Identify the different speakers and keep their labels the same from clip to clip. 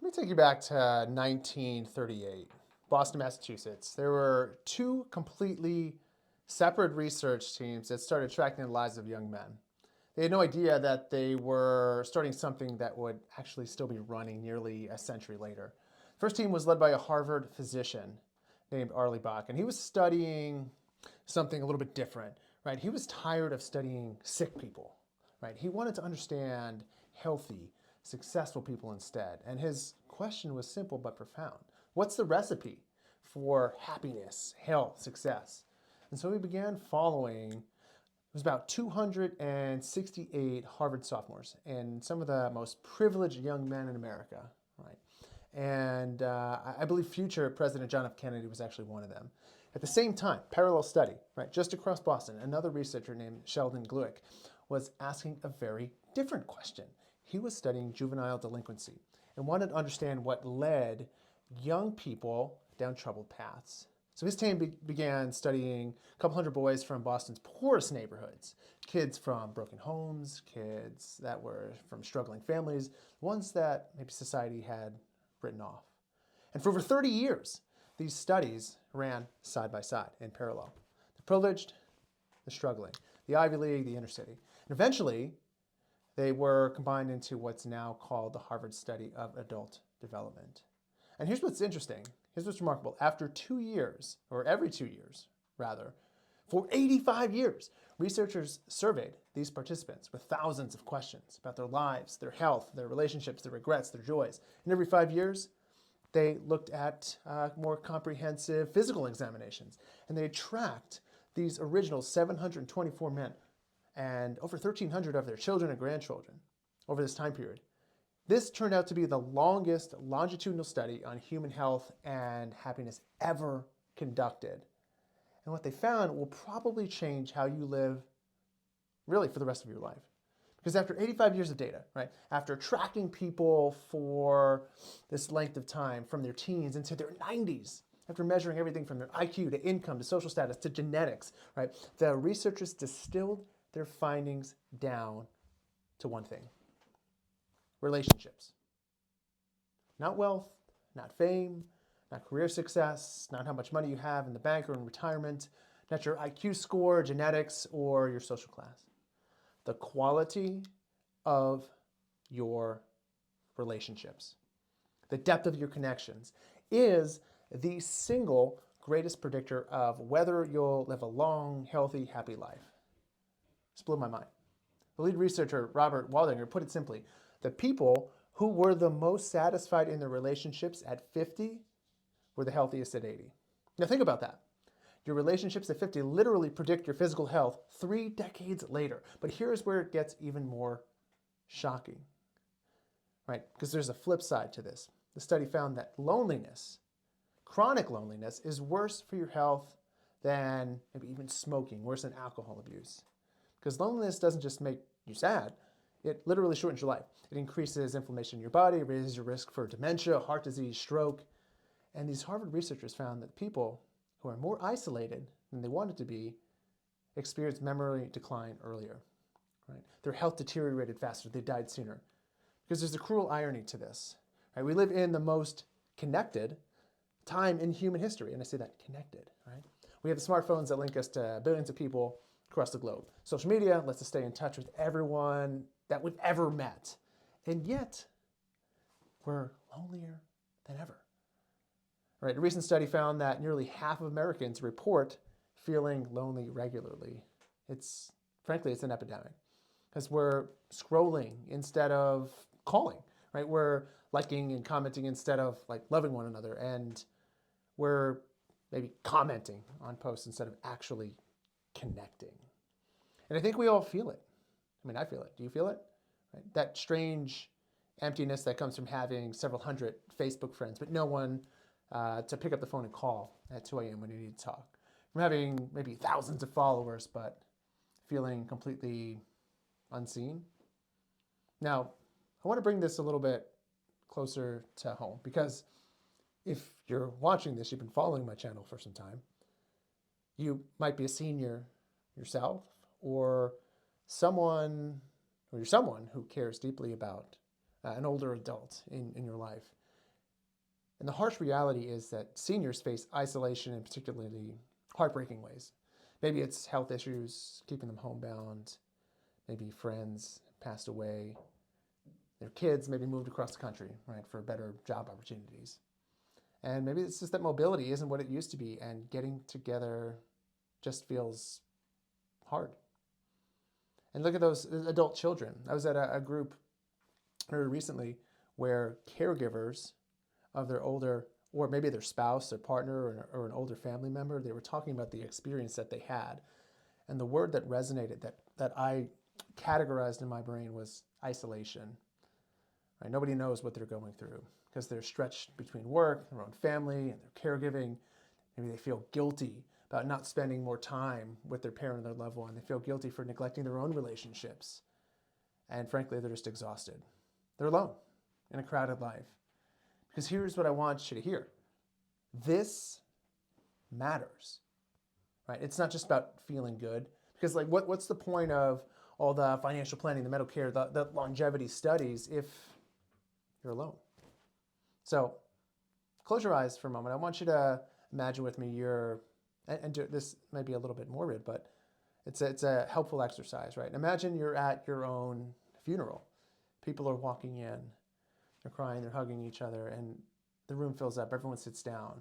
Speaker 1: Let me take you back to 1938, Boston, Massachusetts. There were two completely separate research teams that started tracking the lives of young men. They had no idea that they were starting something that would actually still be running nearly a century later. The first team was led by a Harvard physician named Arlie Bach, and he was studying something a little bit different, right? He was tired of studying sick people, right? He wanted to understand healthy, successful people instead. And his question was simple but profound. What's the recipe for happiness, health, success? And so he began following, it was about 268 Harvard sophomores and some of the most privileged young men in America, right? And I believe future President John F. Kennedy was actually one of them. At the same time, parallel study, right, just across Boston, another researcher named Sheldon Gluick was asking a very different question. He was studying juvenile delinquency and wanted to understand what led young people down troubled paths. So his team began studying a couple hundred boys from Boston's poorest neighborhoods, kids from broken homes, kids that were from struggling families, ones that maybe society had written off. And for over 30 years, these studies ran side by side in parallel. The privileged, the struggling, the Ivy League, the inner city. And eventually, they were combined into what's now called the Harvard Study of Adult Development. And here's what's interesting. Here's what's remarkable. After 2 years, or every 2 years, rather, for 85 years, researchers surveyed these participants with thousands of questions about their lives, their health, their relationships, their regrets, their joys. And every 5 years, they looked at more comprehensive physical examinations. And they tracked these original 724 men and over 1,300 of their children and grandchildren over this time period. This turned out to be the longest longitudinal study on human health and happiness ever conducted. And what they found will probably change how you live really for the rest of your life. Because after 85 years of data, right, after tracking people for this length of time from their teens into their 90s, after measuring everything from their IQ to income to social status to genetics, right, the researchers distilled their findings down to one thing: relationships. Not wealth, not fame, not career success, not how much money you have in the bank or in retirement, not your IQ score, genetics, or your social class. The quality of your relationships, the depth of your connections, is the single greatest predictor of whether you'll live a long, healthy, happy life. This blew my mind. The lead researcher, Robert Waldinger, put it simply: the people who were the most satisfied in their relationships at 50 were the healthiest at 80. Now think about that. Your relationships at 50 literally predict your physical health 3 decades later. But here's where it gets even more shocking, right? Because there's a flip side to this. The study found that loneliness, chronic loneliness, is worse for your health than maybe even smoking, worse than alcohol abuse. Because loneliness doesn't just make you sad, it literally shortens your life. It increases inflammation in your body, raises your risk for dementia, heart disease, stroke. And these Harvard researchers found that people who are more isolated than they wanted to be experience memory decline earlier. Right? Their health deteriorated faster. They died sooner. Because there's a cruel irony to this. Right? We live in the most connected time in human history. And I say that, connected. Right? We have the smartphones that link us to billions of people across the globe. Social media lets us stay in touch with everyone that we've ever met. And yet, we're lonelier than ever. Right, a recent study found that nearly half of Americans report feeling lonely regularly. Frankly, it's an epidemic because we're scrolling instead of calling, right? We're liking and commenting instead of like loving one another, and we're maybe commenting on posts instead of actually connecting. And I think we all feel it. I mean, I feel it. Do you feel it? Right? That strange emptiness that comes from having several hundred Facebook friends, but no one to pick up the phone and call at 2 a.m. when you need to talk. From having maybe thousands of followers, but feeling completely unseen. Now, I want to bring this a little bit closer to home, because if you're watching this, you've been following my channel for some time, you might be a senior yourself, or you're someone who cares deeply about an older adult in your life. And the harsh reality is that seniors face isolation in particularly heartbreaking ways. Maybe it's health issues, keeping them homebound. Maybe friends passed away. Their kids maybe moved across the country, right, for better job opportunities. And maybe it's just that mobility isn't what it used to be, and getting together just feels hard. And look at those adult children. I was at a group recently where caregivers of their older, or maybe their spouse, their partner, or an older family member, they were talking about the experience that they had. And the word that resonated, that I categorized in my brain, was isolation. Right? Nobody knows what they're going through because they're stretched between work, their own family, and their caregiving. Maybe they feel guilty about not spending more time with their parent or their loved one. They feel guilty for neglecting their own relationships. And frankly, they're just exhausted. They're alone in a crowded life. Because here's what I want you to hear. This matters, right? It's not just about feeling good. Because like, what's the point of all the financial planning, the medical care, the longevity studies if you're alone? So close your eyes for a moment. I want you to imagine with me this might be a little bit morbid, but it's a helpful exercise, right? Imagine you're at your own funeral. People are walking in. They're crying, they're hugging each other, and the room fills up. Everyone sits down.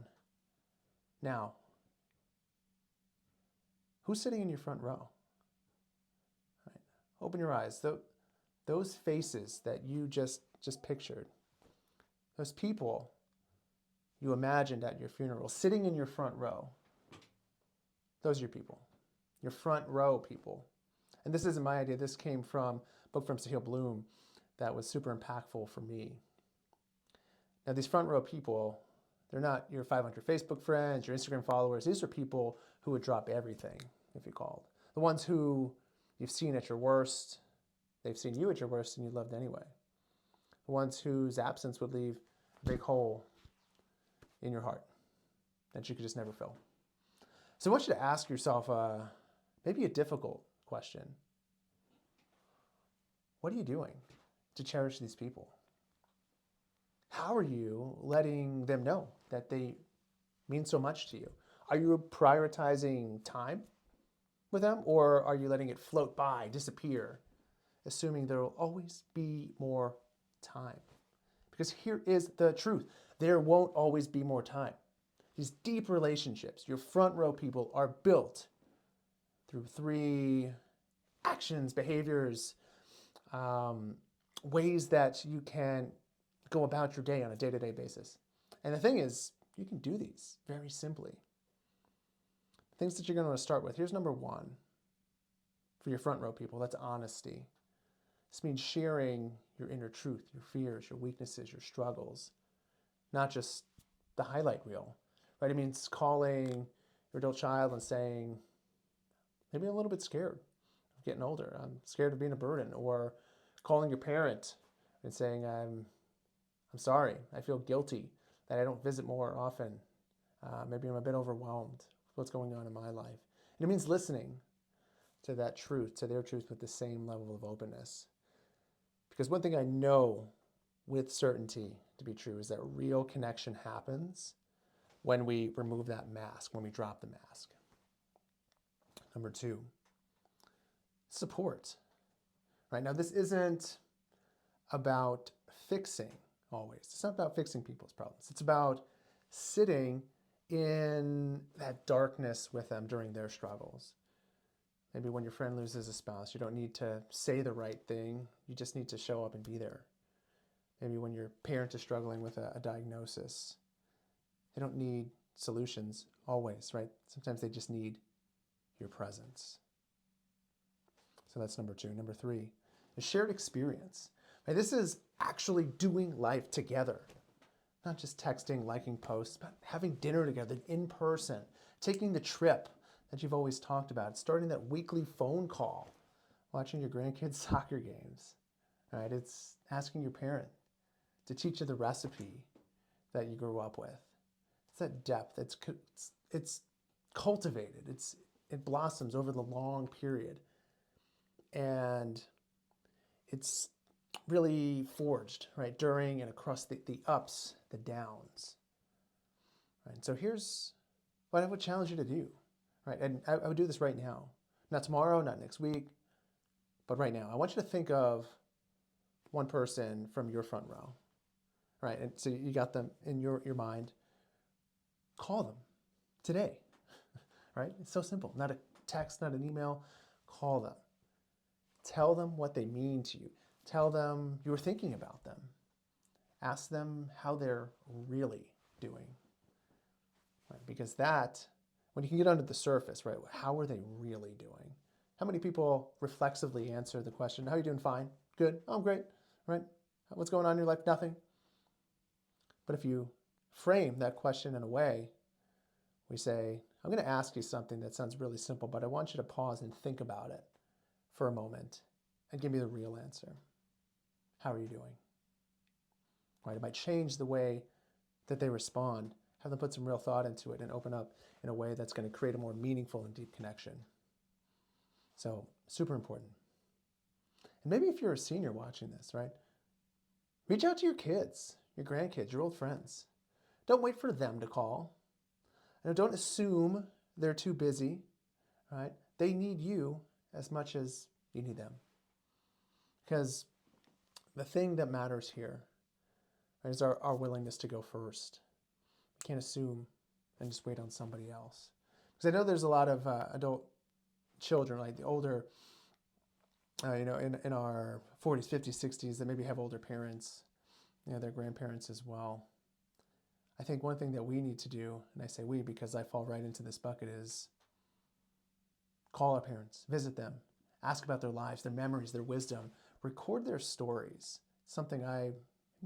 Speaker 1: Now, who's sitting in your front row? Right. Open your eyes. Those faces that you just pictured, those people you imagined at your funeral, sitting in your front row, those are your people, your front row people. And this isn't my idea. This came from a book from Sahil Bloom that was super impactful for me. Now, these front row people, they're not your 500 Facebook friends, your Instagram followers. These are people who would drop everything if you called. The ones who you've seen at your worst, they've seen you at your worst, and you loved anyway. The ones whose absence would leave a big hole in your heart that you could just never fill. So I want you to ask yourself maybe a difficult question. What are you doing to cherish these people? How are you letting them know that they mean so much to you? Are you prioritizing time with them, or are you letting it float by, disappear, assuming there will always be more time? Because here is the truth. There won't always be more time. These deep relationships, your front row people, are built through 3 actions, behaviors, ways that you can go about your day on a day-to-day basis. And the thing is, you can do these very simply. Things that you're going to want to start with. Here's number 1 for your front row people. That's honesty. This means sharing your inner truth, your fears, your weaknesses, your struggles, not just the highlight reel, right? It means calling your adult child and saying, maybe I'm a little bit scared of getting older. I'm scared of being a burden. Or calling your parent and saying, I'm sorry. I feel guilty that I don't visit more often. Maybe I'm a bit overwhelmed with what's going on in my life. And it means listening to that truth, to their truth, with the same level of openness. Because one thing I know with certainty to be true is that real connection happens when we remove that mask, when we drop the mask. Number 2, support. Right now, this isn't about fixing always. It's not about fixing people's problems. It's about sitting in that darkness with them during their struggles. Maybe when your friend loses a spouse, you don't need to say the right thing. You just need to show up and be there. Maybe when your parent is struggling with a diagnosis, they don't need solutions always, right? Sometimes they just need your presence. So that's number 2. Number 3, a shared experience. Right? This is actually doing life together. Not just texting, liking posts, but having dinner together in person, taking the trip that you've always talked about, starting that weekly phone call, watching your grandkids' soccer games. Right? It's asking your parent to teach you the recipe that you grew up with. It's that depth. It's cultivated. It blossoms over the long period. And it's really forged, right, during and across the ups, the downs. Right? So here's what I would challenge you to do. Right? And I would do this right now. Not tomorrow, not next week, but right now. I want you to think of one person from your front row. Right? And so you got them in your mind. Call them today. Right? It's so simple. Not a text, not an email. Call them. Tell them what they mean to you. Tell them you were thinking about them. Ask them how they're really doing. Right? Because that, when you can get under the surface, right, how are they really doing? How many people reflexively answer the question, how are you doing? Fine. Good. Oh, I'm great. Right? What's going on in your life? Nothing. But if you frame that question in a way, we say, I'm going to ask you something that sounds really simple, but I want you to pause and think about it for a moment and give me the real answer. How are you doing? Right? It might change the way that they respond. Have them put some real thought into it and open up in a way that's going to create a more meaningful and deep connection. So, super important. And maybe if you're a senior watching this, right? Reach out to your kids, your grandkids, your old friends. Don't wait for them to call. And don't assume they're too busy, right? They need you as much as you need them. Because the thing that matters here, right, is our willingness to go first. We can't assume and just wait on somebody else. Because I know there's a lot of adult children, like the older, in our 40s, 50s, 60s, that maybe have older parents, their grandparents as well. I think one thing that we need to do, and I say we because I fall right into this bucket, is call our parents, visit them, ask about their lives, their memories, their wisdom, record their stories. Something I'm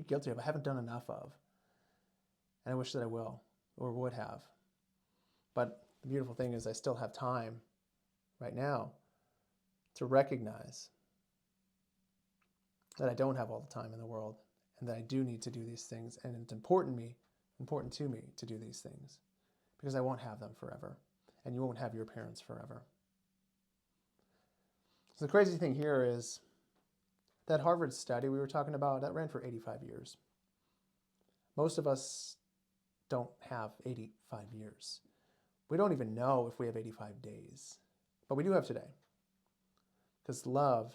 Speaker 1: guilty of, I haven't done enough of. And I wish that I will or would have. But the beautiful thing is I still have time right now to recognize that I don't have all the time in the world and that I do need to do these things. And it's important to me to do these things because I won't have them forever and you won't have your parents forever. So the crazy thing here is that Harvard study we were talking about, that ran for 85 years. Most of us don't have 85 years. We don't even know if we have 85 days, but we do have today. Because love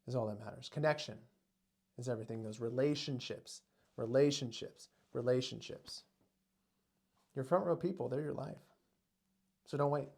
Speaker 1: is all that matters. Connection is everything. Those relationships. Your front row people, they're your life. So don't wait.